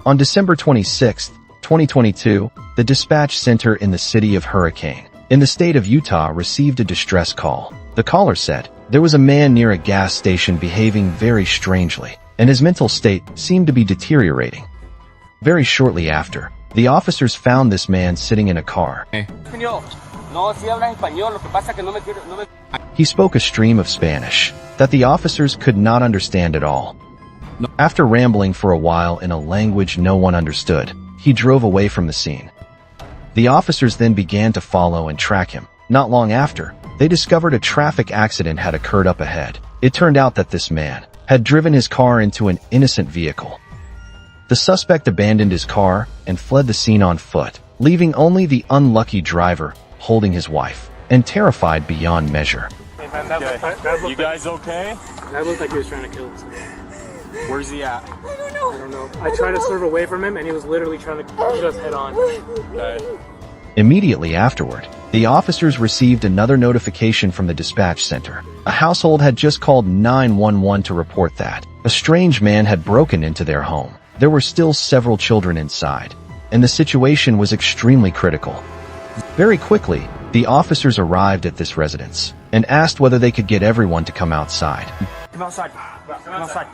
On December 26, 2022, the dispatch center in the city of Hurricane, in the state of Utah, received a distress call. The caller said there was a man near a gas station behaving very strangely, and his mental state seemed to be deteriorating. Very shortly after, the officers found this man sitting in a car. He spoke a stream of Spanish that the officers could not understand at all. After rambling for a while in a language no one understood, he drove away from the scene. The officers then began to follow and track him. Not long after, they discovered a traffic accident had occurred up ahead. It turned out that this man had driven his car into an innocent vehicle. The suspect abandoned his car and fled the scene on foot, leaving only the unlucky driver holding his wife, and terrified beyond measure. Hey man, you guys okay? That looked like he was trying to kill himself. Where's he at? I don't know. I tried to swerve away from him and he was literally trying to hit us head on. Okay. Immediately afterward, the officers received another notification from the dispatch center. A household had just called 911 to report that a strange man had broken into their home. There were still several children inside, and the situation was extremely critical. Very quickly, the officers arrived at this residence and asked whether they could get everyone to come outside. Come outside. Come outside.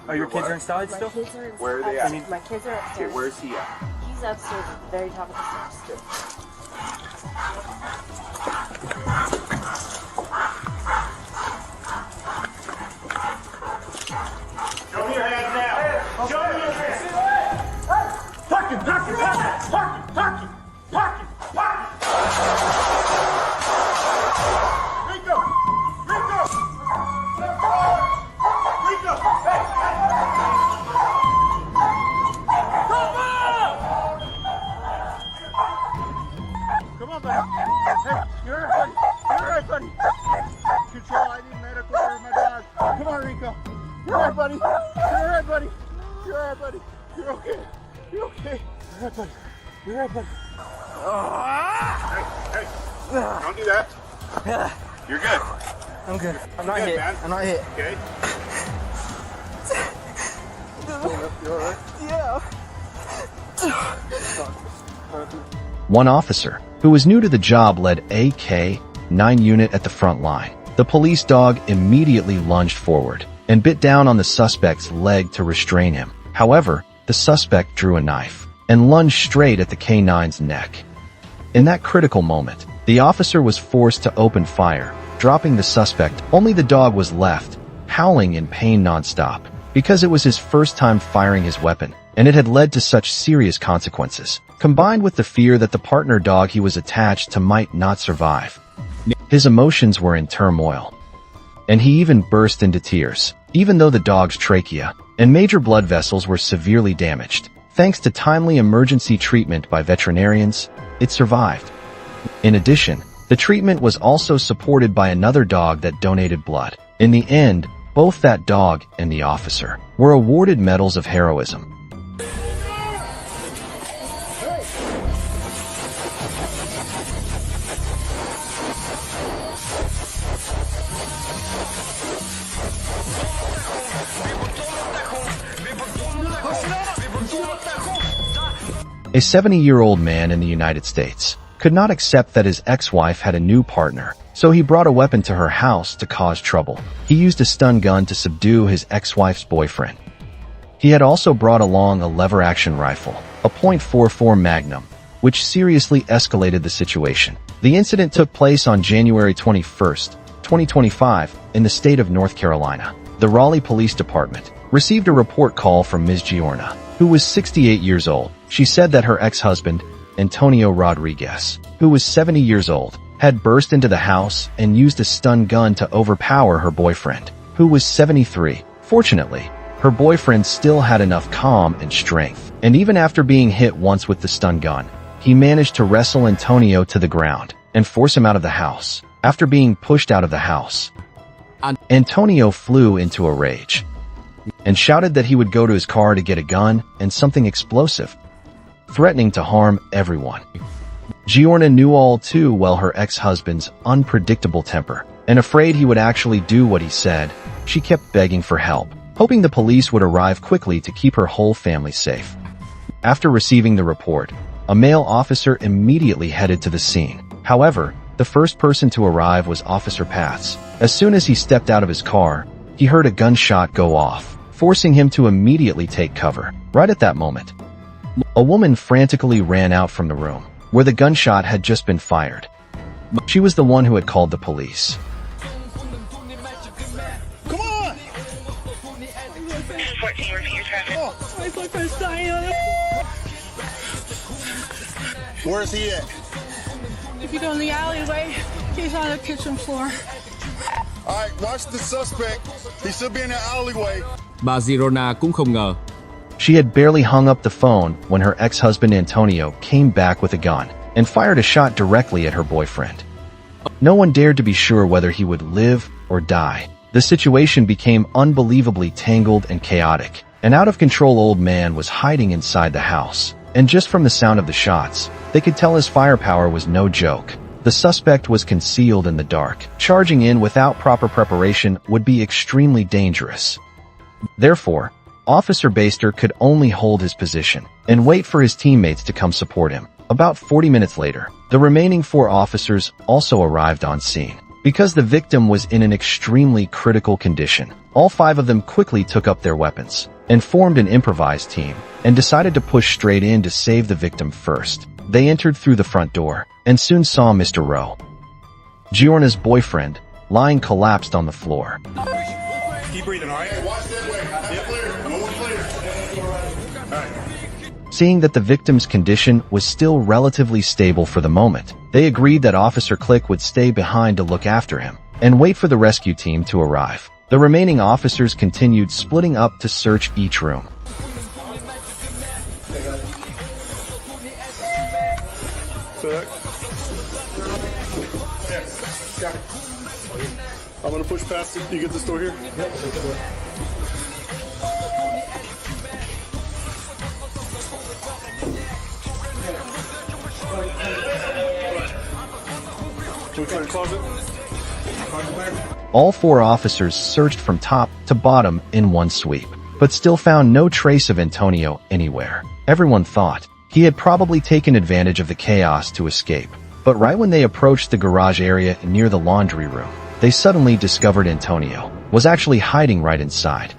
Oh, your kids are inside still? My kids are inside. Where are they at? My kids are upstairs. Okay, where's he at? He's upstairs at the very top of the stairs. Show me your hands now. Show me your hands. Park him! Park him! Park him! Park him! Park him! Park him! Park him! Rico! Rico! Rico! Hey! Come on, buddy. Hey, you're all right, buddy. You're all right, buddy. Control, I need medical for my dog. Come on, Rico. You're all right, buddy. You're all right, buddy. You're all right, buddy. You're okay. You're okay. You're all right, buddy. You're all right, buddy. Hey, don't do that. You're good. I'm good. I'm not Good, hit. man. I'm not hit. Okay. You all right? Yeah. One officer, who was new to the job, led a K-9 unit at the front line. The police dog immediately lunged forward and bit down on the suspect's leg to restrain him. However, the suspect drew a knife and lunged straight at the K-9's neck. In that critical moment, the officer was forced to open fire, dropping the suspect. Only the dog was left, howling in pain nonstop, because it was his first time firing his weapon, and it had led to such serious consequences, combined with the fear that the partner dog he was attached to might not survive. His emotions were in turmoil, and he even burst into tears. Even though the dog's trachea and major blood vessels were severely damaged, thanks to timely emergency treatment by veterinarians, it survived. In addition, the treatment was also supported by another dog that donated blood. In the end, both that dog and the officer were awarded medals of heroism. A 70-year-old man in the United States could not accept that his ex-wife had a new partner, so he brought a weapon to her house to cause trouble. He used a stun gun to subdue his ex-wife's boyfriend. He had also brought along a lever-action rifle, a .44 Magnum, which seriously escalated the situation. The incident took place on January 21, 2025, in the state of North Carolina. The Raleigh Police Department received a report call from Ms. Giorna, who was 68 years old. She said that her ex-husband, Antonio Rodriguez, who was 70 years old, had burst into the house and used a stun gun to overpower her boyfriend, who was 73. Fortunately, her boyfriend still had enough calm and strength, and even after being hit once with the stun gun, he managed to wrestle Antonio to the ground and force him out of the house. After being pushed out of the house, Antonio flew into a rage and shouted that he would go to his car to get a gun and something explosive, threatening to harm everyone. Giorna knew all too well her ex-husband's unpredictable temper, and afraid he would actually do what he said, she kept begging for help, hoping the police would arrive quickly to keep her whole family safe. After receiving the report, a male officer immediately headed to the scene. However, the first person to arrive was Officer Pats. As soon as he stepped out of his car, he heard a gunshot go off, forcing him to immediately take cover. Right at that moment, a woman frantically ran out from the room, where the gunshot had just been fired. She was the one who had called the police. Come on! 14, repeat your traffic. Where's he at? If you go in the alleyway, he's on the kitchen floor. All right, watch the suspect. He should be in the alleyway. Bà Girona cũng không ngờ. She had barely hung up the phone when her ex-husband Antonio came back with a gun and fired a shot directly at her boyfriend. No one dared to be sure whether he would live or die. The situation became unbelievably tangled and chaotic. An out-of-control old man was hiding inside the house, and just from the sound of the shots, they could tell his firepower was no joke. The suspect was concealed in the dark. Charging in without proper preparation would be extremely dangerous. Therefore, Officer Baster could only hold his position and wait for his teammates to come support him. About 40 minutes later, the remaining 4 officers also arrived on scene. Because the victim was in an extremely critical condition, all 5 of them quickly took up their weapons and formed an improvised team and decided to push straight in to save the victim first. They entered through the front door and soon saw Mr. Rowe, Giorna's boyfriend, lying collapsed on the floor. Keep breathing, all right? Watch that way. Get clear. Move clear. All right. Seeing that the victim's condition was still relatively stable for the moment, they agreed that Officer Click would stay behind to look after him and wait for the rescue team to arrive. The remaining officers continued splitting up to search each room. I'm gonna push past it. You get this door here? Can we find a closet? All 4 officers searched from top to bottom in one sweep, but still found no trace of Antonio anywhere. Everyone thought he had probably taken advantage of the chaos to escape. But right when they approached the garage area near the laundry room, they suddenly discovered Antonio was actually hiding right inside.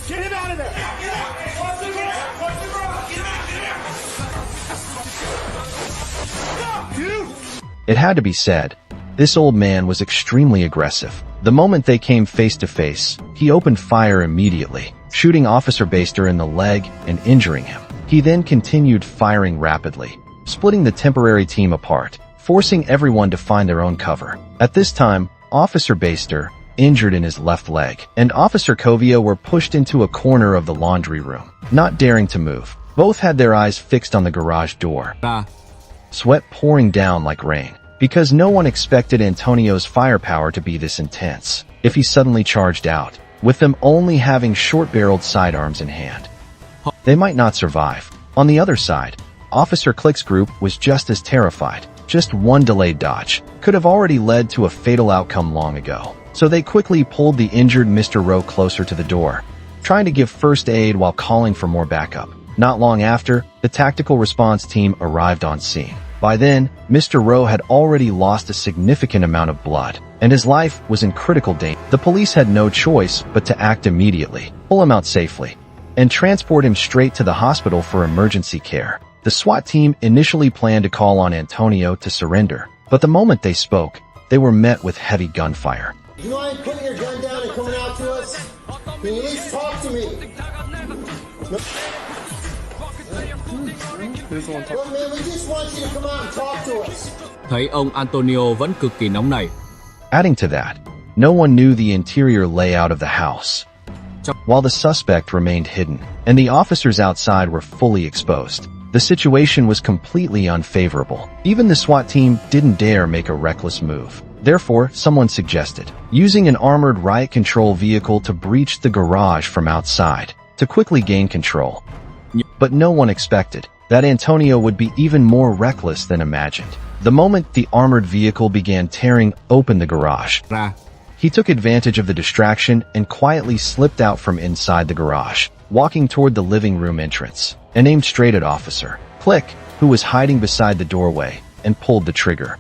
Get him out of there! It had to be said, this old man was extremely aggressive. The moment they came face to face, he opened fire immediately, shooting Officer Baster in the leg and injuring him. He then continued firing rapidly, splitting the temporary team apart, forcing everyone to find their own cover. At this time, Officer Baster, injured in his left leg, and Officer Covia were pushed into a corner of the laundry room, not daring to move. Both had their eyes fixed on the garage door, sweat pouring down like rain, because no one expected Antonio's firepower to be this intense if he suddenly charged out, with them only having short-barreled sidearms in hand. They might not survive. On the other side, Officer Click's group was just as terrified. Just one delayed dodge could have already led to a fatal outcome long ago. So they quickly pulled the injured Mr. Rowe closer to the door, trying to give first aid while calling for more backup. Not long after, the tactical response team arrived on scene. By then, Mr. Rowe had already lost a significant amount of blood, and his life was in critical danger. The police had no choice but to act immediately, pull him out safely, and transport him straight to the hospital for emergency care. The SWAT team initially planned to call on Antonio to surrender, but the moment they spoke, they were met with heavy gunfire. You mind putting your gun down and coming out to us? Can you at least talk to me? Look, man, we just want you to come out and talk to us. Thấy ông Antonio vẫn cực kỳ nóng nảy. Adding to that, no one knew the interior layout of the house. while the suspect remained hidden, and the officers outside were fully exposed. The situation was completely unfavorable. Even the SWAT team didn't dare make a reckless move. Therefore, someone suggested using an armored riot control vehicle to breach the garage from outside to quickly gain control. But no one expected that Antonio would be even more reckless than imagined. The moment the armored vehicle began tearing open the garage, Ra. he took advantage of the distraction and quietly slipped out from inside the garage, walking toward the living room entrance, and aimed straight at Officer Click, who was hiding beside the doorway, and pulled the trigger.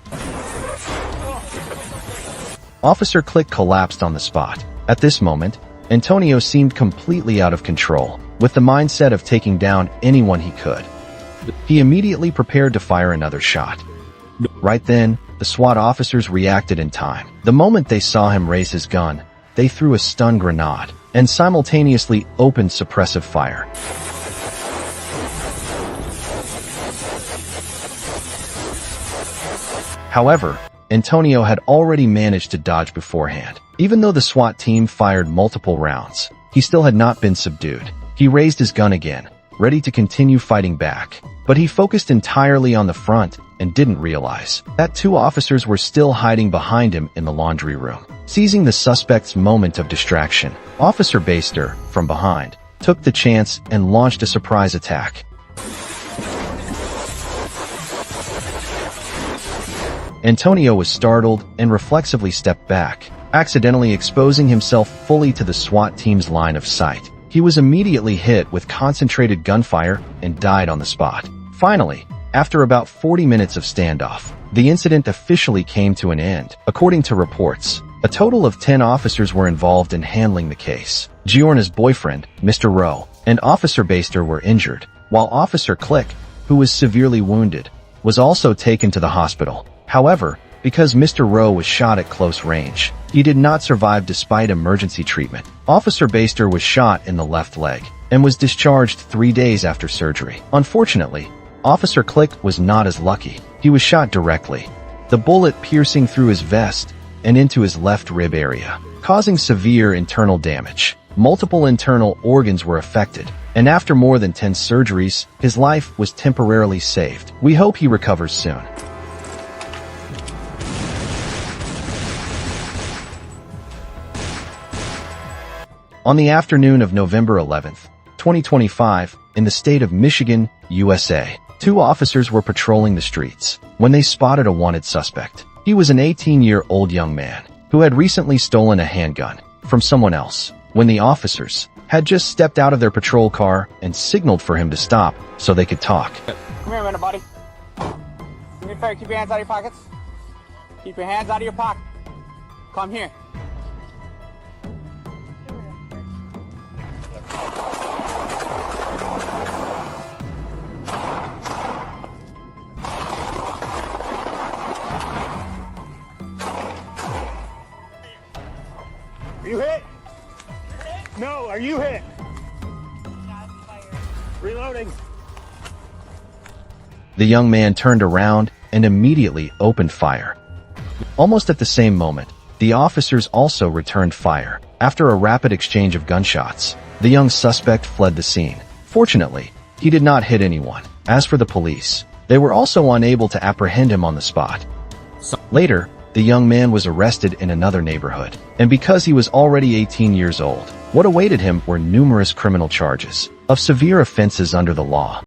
Officer Click collapsed on the spot. At this moment, Antonio seemed completely out of control, with the mindset of taking down anyone he could. He immediately prepared to fire another shot. Right then, the SWAT officers reacted in time. The moment they saw him raise his gun, they threw a stun grenade and simultaneously opened suppressive fire. However, Antonio had already managed to dodge beforehand. Even though the SWAT team fired multiple rounds, he still had not been subdued. He raised his gun again, ready to continue fighting back. But he focused entirely on the front and didn't realize that two officers were still hiding behind him in the laundry room. Seizing the suspect's moment of distraction, Officer Baster, from behind, took the chance and launched a surprise attack. Antonio was startled and reflexively stepped back, accidentally exposing himself fully to the SWAT team's line of sight. He was immediately hit with concentrated gunfire and died on the spot. Finally, after about 40 minutes of standoff, the incident officially came to an end. According to reports, a total of 10 officers were involved in handling the case. Giorna's boyfriend, Mr. Rowe, and Officer Baster were injured, while Officer Click, who was severely wounded, was also taken to the hospital. However, because Mr. Rowe was shot at close range, he did not survive despite emergency treatment. Officer Baster was shot in the left leg and was discharged 3 days after surgery. Unfortunately, Officer Click was not as lucky. He was shot directly, the bullet piercing through his vest and into his left rib area, causing severe internal damage. Multiple internal organs were affected, and after more than 10 surgeries, his life was temporarily saved. We hope he recovers soon. On the afternoon of November 11th, 2025, in the state of Michigan, USA, two officers were patrolling the streets when they spotted a wanted suspect. He was an 18-year-old young man who had recently stolen a handgun from someone else when the officers had just stepped out of their patrol car and signaled for him to stop so they could talk. Come here a minute, buddy. Do me a favor, keep your hands out of your pockets. Keep your hands out of your pocket. Come here. Are you hit? No, are you hit? Reloading. The young man turned around and immediately opened fire. Almost at the same moment, the officers also returned fire. After a rapid exchange of gunshots, the young suspect fled the scene. Fortunately, he did not hit anyone. As for the police, they were also unable to apprehend him on the spot. Later, the young man was arrested in another neighborhood, and because he was already 18 years old, what awaited him were numerous criminal charges of severe offenses under the law.